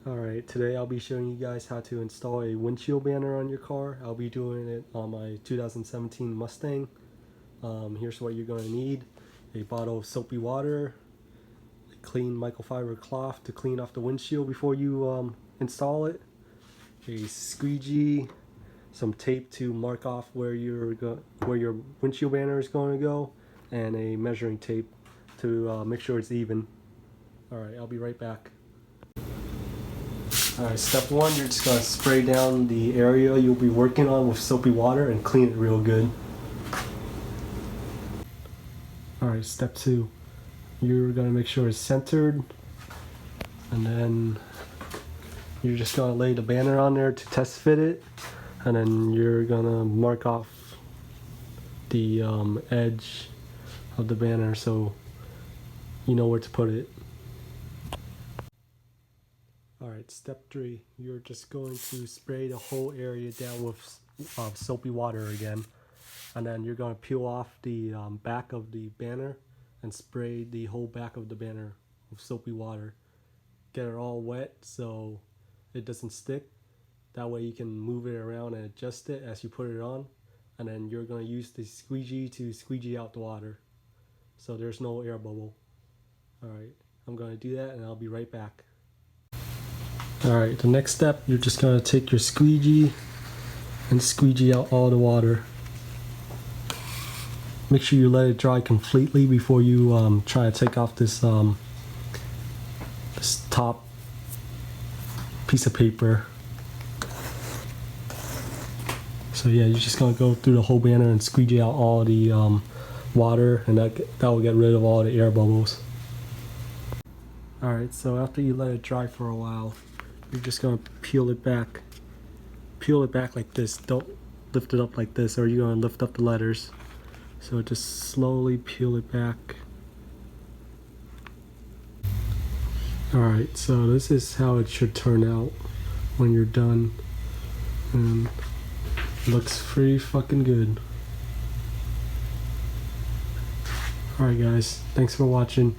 Alright, today I'll be showing you guys how to install a windshield banner on your car. I'll be doing it on my 2017 Mustang. Here's what you're going to need: a bottle of soapy water, a clean microfiber cloth to clean off the windshield before you install it, a squeegee, some tape to mark off where your windshield banner is going to go, and a measuring tape to make sure it's even. Alright, I'll be right back. Alright, step one, you're just going to spray down the area you'll be working on with soapy water and clean it real good. Alright, step two, you're going to make sure it's centered, and then you're just going to lay the banner on there to test fit it, and then you're going to mark off the edge of the banner so you know where to put it. Alright, step three, you're just going to spray the whole area down with soapy water again, and then you're going to peel off the back of the banner and spray the whole back of the banner with soapy water. Get it all wet so it doesn't stick. That way you can move it around and adjust it as you put it on, and then you're going to use the squeegee to squeegee out the water so there's no air bubble. Alright, I'm going to do that and I'll be right back. Alright, the next step, you're just going to take your squeegee and squeegee out all the water. Make sure you let it dry completely before you try to take off this top piece of paper. So yeah, you're just going to go through the whole banner and squeegee out all the water, and that will get rid of all the air bubbles. Alright, so after you let it dry for a while, you're just going to peel it back. Peel it back like this. Don't lift it up like this, or you're going to lift up the letters. So just slowly peel it back. Alright, so this is how it should turn out when you're done. And it looks pretty fucking good. Alright guys, thanks for watching.